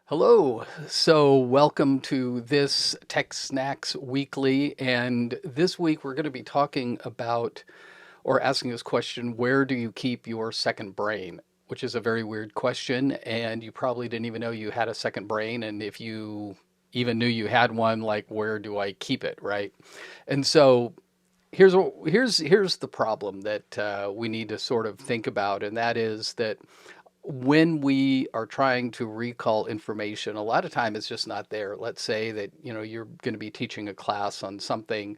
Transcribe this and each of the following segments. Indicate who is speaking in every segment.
Speaker 1: Hello. So, welcome to this Tech Snacks Weekly. And this week we're going to be talking about or asking this question: where do you keep your second brain? Which is a very weird question. And you probably didn't even know you had a second brain. And if you even knew you had one, like, where do I keep it? Right. And so, here's the problem that we need to sort of think about, and that is that when we are trying to recall information, a lot of time it's just not there. Let's say that you're going to be teaching a class on something,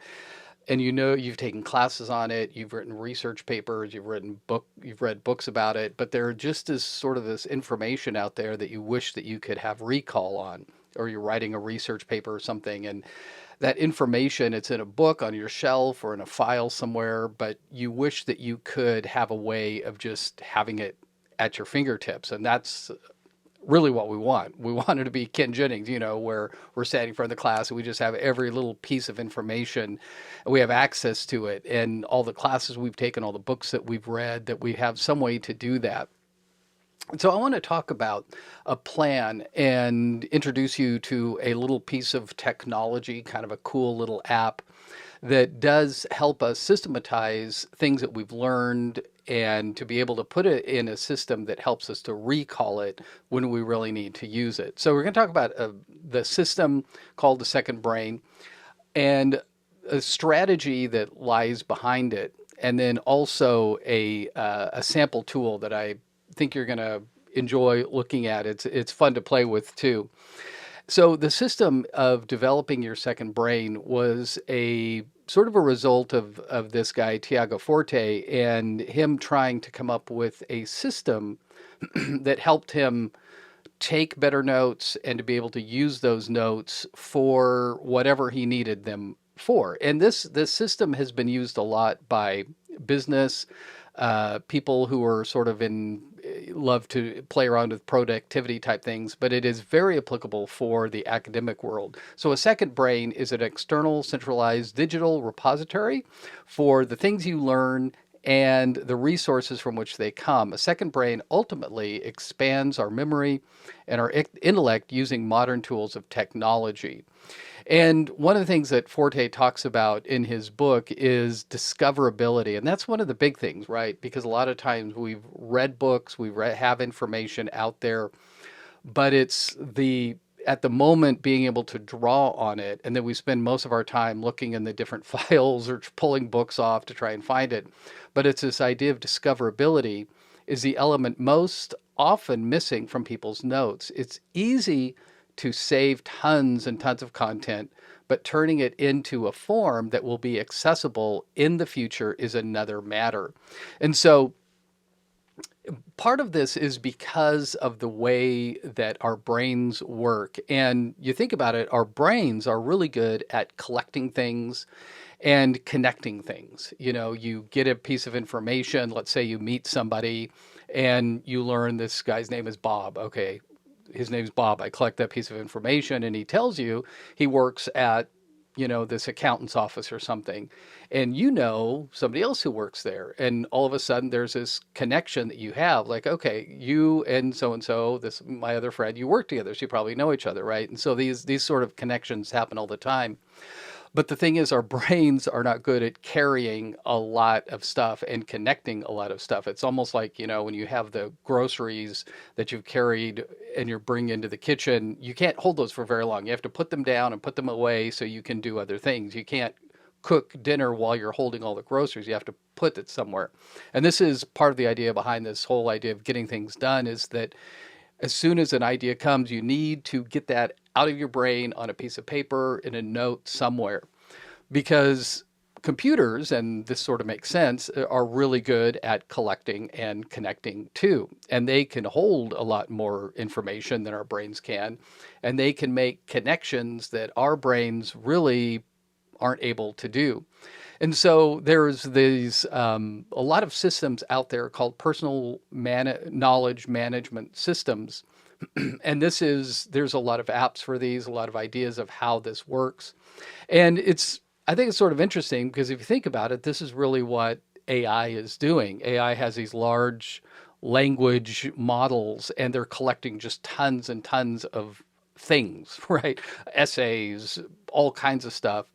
Speaker 1: and you've taken classes on it, you've written research papers, you've read books about it, but there just is sort of this information out there that you wish that you could have recall on, or you're writing a research paper or something, and that information, it's in a book on your shelf or in a file somewhere, but you wish that you could have a way of just having it at your fingertips. And that's really what we want. We want it to be Ken Jennings, where we're standing in front of the class and we just have every little piece of information and we have access to it. And all the classes we've taken, all the books that we've read, that we have some way to do that. So I want to talk about a plan and introduce you to a little piece of technology, kind of a cool little app that does help us systematize things that we've learned and to be able to put it in a system that helps us to recall it when we really need to use it. So we're going to talk about the system called the second brain and a strategy that lies behind it, and then also a sample tool that I think you're going to enjoy looking at. It's fun to play with too. So the system of developing your second brain was a sort of a result of this guy, Tiago Forte, and him trying to come up with a system that helped him take better notes and to be able to use those notes for whatever he needed them for. And this system has been used a lot by business people who are sort of in love to play around with productivity type things, but it is very applicable for the academic world. So a second brain is an external centralized digital repository for the things you learn and the resources from which they come. A second brain ultimately expands our memory and our intellect using modern tools of technology. And one of the things that Forte talks about in his book is discoverability. And that's one of the big things, right? Because a lot of times we've read books, have information out there, but it's at the moment being able to draw on it. And then we spend most of our time looking in the different files or pulling books off to try and find it. But it's this idea of discoverability is the element most often missing from people's notes. It's easy to save tons and tons of content, but turning it into a form that will be accessible in the future is another matter. And so part of this is because of the way that our brains work. And you think about it, our brains are really good at collecting things and connecting things. You get a piece of information, let's say you meet somebody and you learn this guy's name is Bob. Okay, his name's Bob. I collect that piece of information and he tells you he works at, this accountant's office or something. And somebody else who works there. And all of a sudden there's this connection that you have, like, okay, you and so, this, my other friend, you work together. So you probably know each other, right? And so these sort of connections happen all the time. But the thing is, our brains are not good at carrying a lot of stuff and connecting a lot of stuff. It's almost like, when you have the groceries that you've carried and you're bringing into the kitchen, you can't hold those for very long. You have to put them down and put them away so you can do other things. You can't cook dinner while you're holding all the groceries. You have to put it somewhere. And this is part of the idea behind this whole idea of getting things done, is that as soon as an idea comes, you need to get that out of your brain on a piece of paper in a note somewhere. Because computers, and this sort of makes sense, are really good at collecting and connecting too. And they can hold a lot more information than our brains can. And they can make connections that our brains really aren't able to do. And so there's a lot of systems out there called personal knowledge management systems. And there's a lot of apps for these, a lot of ideas of how this works. And I think it's sort of interesting because if you think about it, this is really what AI is doing. AI has these large language models, and they're collecting just tons and tons of things, right? Essays, all kinds of stuff.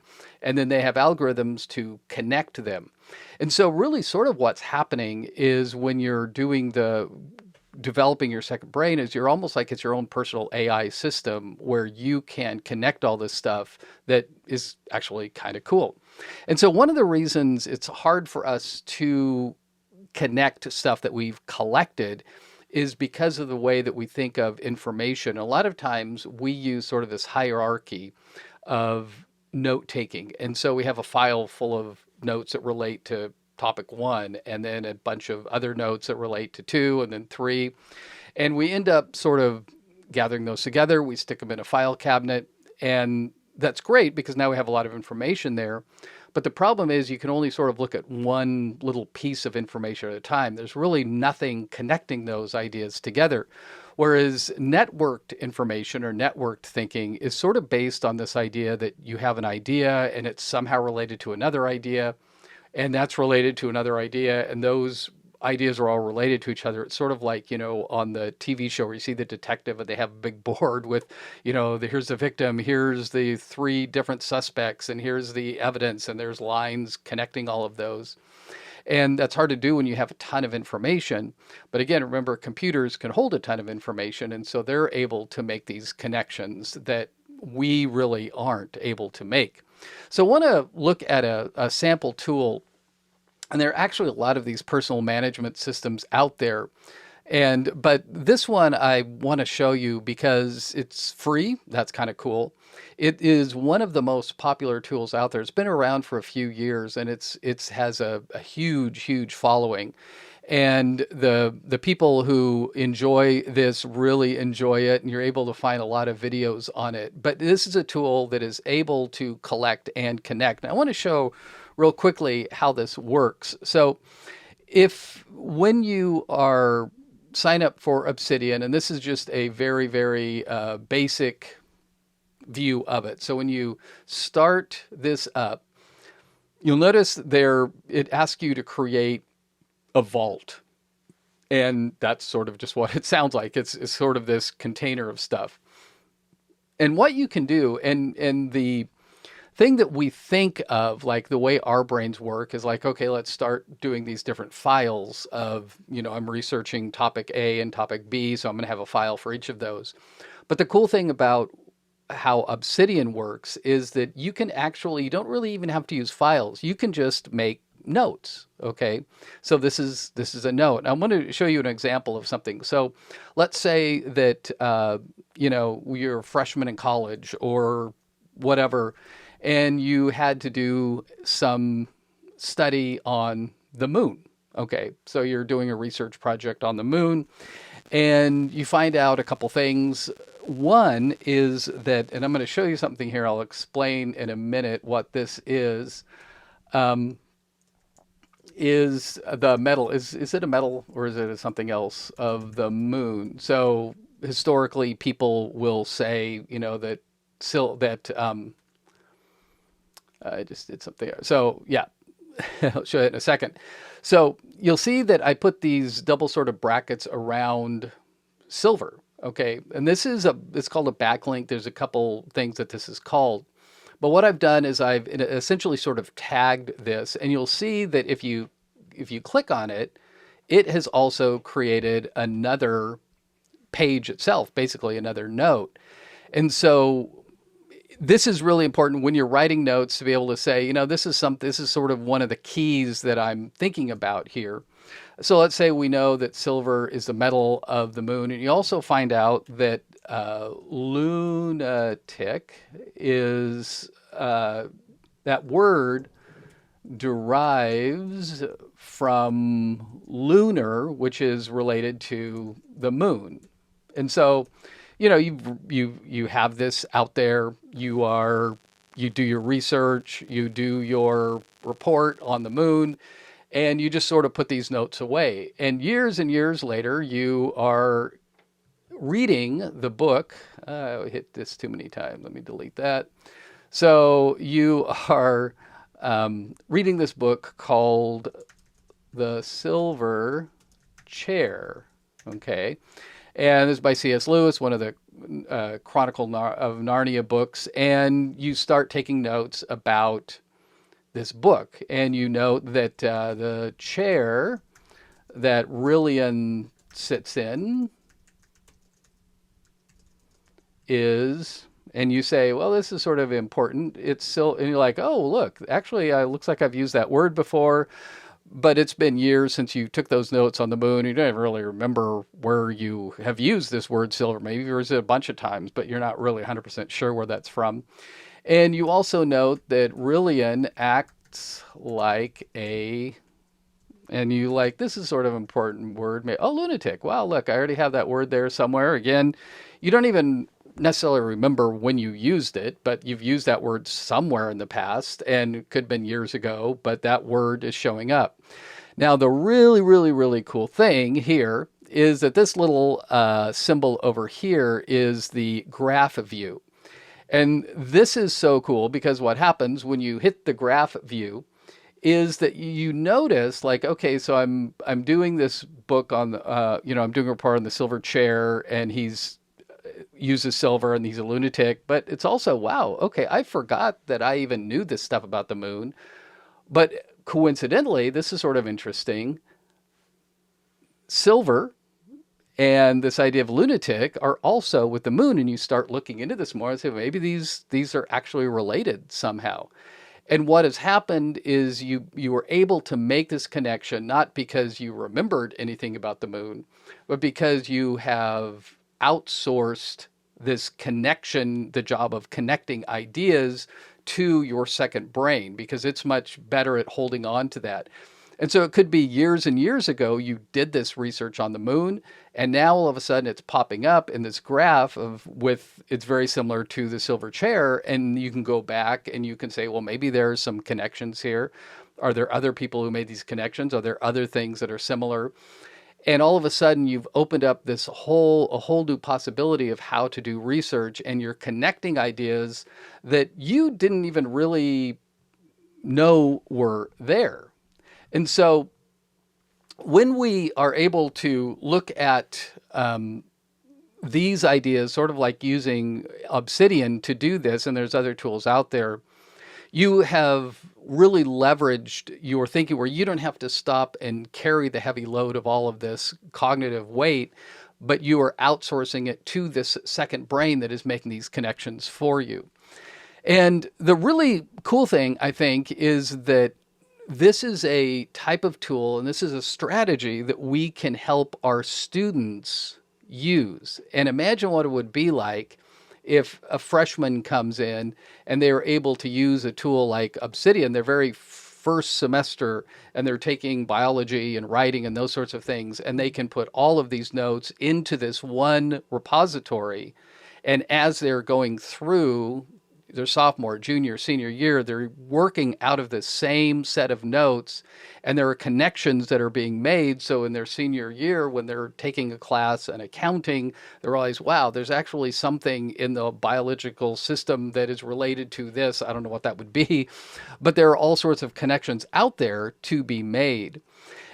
Speaker 1: And then they have algorithms to connect them. And so, really, sort of what's happening is when you're doing the developing your second brain is you're almost like it's your own personal AI system where you can connect all this stuff that is actually kind of cool. And so one of the reasons it's hard for us to connect stuff that we've collected is because of the way that we think of information. A lot of times we use sort of this hierarchy of note taking. And so we have a file full of notes that relate to topic one, and then a bunch of other notes that relate to two, and then three. And we end up sort of gathering those together. We stick them in a file cabinet, and that's great because now we have a lot of information there. But the problem is you can only sort of look at one little piece of information at a time. There's really nothing connecting those ideas together. Whereas networked information or networked thinking is sort of based on this idea that you have an idea and it's somehow related to another idea, and that's related to another idea, and those ideas are all related to each other. It's sort of like, on the TV show where you see the detective and they have a big board with, here's the victim, here's the three different suspects, and here's the evidence, and there's lines connecting all of those. And that's hard to do when you have a ton of information. But again, remember, computers can hold a ton of information, and so they're able to make these connections that we really aren't able to make. So I want to look at a sample tool, and there are actually a lot of these personal management systems out there. But this one I want to show you because it's free. That's kind of cool. It is one of the most popular tools out there. It's been around for a few years, and it has a huge following. And the people who enjoy this really enjoy it, and you're able to find a lot of videos on it. But this is a tool that is able to collect and connect. And I want to show real quickly how this works. So when you are sign up for Obsidian, and this is just a very basic view of it. So when you start this up, you'll notice it asks you to create a vault. And that's sort of just what it sounds like. It's sort of this container of stuff. And what you can do, and the thing that we think of, like the way our brains work, is like, okay, let's start doing these different files of, I'm researching topic A and topic B, so I'm going to have a file for each of those. But the cool thing about how Obsidian works is that you don't really even have to use files. You can just make notes. Okay. So this is a note. I'm going to show you an example of something. So let's say that, you're a freshman in college or whatever, and you had to do some study on the moon. Okay. So you're doing a research project on the moon, and you find out a couple things. One is that, and I'm going to show you something here. I'll explain in a minute what this is the metal. Is it a metal or is it something else of the moon? So historically, people will say, I just did something. So yeah, I'll show you in a second. So you'll see that I put these double sort of brackets around silver. Okay. And it's called a backlink. There's a couple things that this is called. But what I've done is I've essentially sort of tagged this, and you'll see that if you click on it, it has also created another page itself, basically another note. And so this is really important when you're writing notes to be able to say, this is sort of one of the keys that I'm thinking about here. So let's say we know that silver is the metal of the moon, and you also find out that lunatic is that word derives from lunar, which is related to the moon. And so, you have this out there. You do your research, you do your report on the moon, and you just sort of put these notes away. And years later, you are reading the book. I hit this too many times. Let me delete that. So you are reading this book called The Silver chair. Okay. And this is by C.S. Lewis, one of the of Narnia books. And you start taking notes about this book. And you note that the chair that Rillian sits in is, and you say, well, this is sort of important. It's still, and you're like, oh, look, actually, it looks like I've used that word before, but it's been years since you took those notes on the moon. You don't really remember where you have used this word silver. Maybe you've used it a bunch of times, but you're not really 100% sure where that's from. And you also note that Rillian acts like a, and you like, this is sort of an important word. Oh, lunatic. Wow, look, I already have that word there somewhere. Again, you don't even necessarily remember when you used it, but you've used that word somewhere in the past, and it could have been years ago, but that word is showing up. Now, the really, really, really cool thing here is that this little symbol over here is the graph view. And this is so cool because what happens when you hit the graph view is that you notice, like, okay, so I'm doing this book on the, I'm doing a report on the silver chair, and he's uses silver and he's a lunatic. But it's also, wow, okay, I forgot that I even knew this stuff about the moon. But coincidentally, this is sort of interesting. Silver and this idea of lunatic are also with the moon, and you start looking into this more and say maybe these are actually related somehow. And what has happened is you were able to make this connection not because you remembered anything about the moon, but because you have outsourced this connection, the job of connecting ideas to your second brain, because it's much better at holding on to that. And so it could be years and years ago you did this research on the moon, and now all of a sudden it's popping up in this graph it's very similar to the silver chair, and you can go back and you can say, well, maybe there's some connections here. Are there other people who made these connections? Are there other things that are similar? And all of a sudden you've opened up a whole new possibility of how to do research, and you're connecting ideas that you didn't even really know were there. And so when we are able to look at these ideas, sort of like using Obsidian to do this, and there's other tools out there, you have really leveraged your thinking where you don't have to stop and carry the heavy load of all of this cognitive weight, but you are outsourcing it to this second brain that is making these connections for you. And the really cool thing, I think, is that this is a type of tool, and this is a strategy that we can help our students use. And imagine what it would be like if a freshman comes in and they are able to use a tool like Obsidian, their very first semester, and they're taking biology and writing and those sorts of things, and they can put all of these notes into this one repository. And as they're going through their sophomore, junior, senior year, they're working out of the same set of notes, and there are connections that are being made. So in their senior year, when they're taking a class in accounting, they realize, wow, there's actually something in the biological system that is related to this. I don't know what that would be, but there are all sorts of connections out there to be made.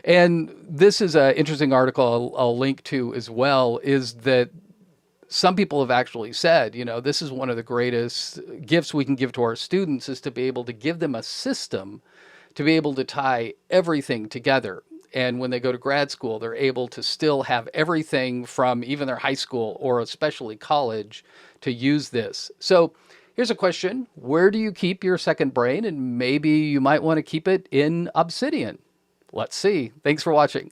Speaker 1: And this is an interesting article I'll link to as well, is that some people have actually said, this is one of the greatest gifts we can give to our students, is to be able to give them a system to be able to tie everything together. And when they go to grad school, they're able to still have everything from even their high school or especially college to use this. So here's a question. Where do you keep your second brain? And maybe you might want to keep it in Obsidian. Let's see. Thanks for watching.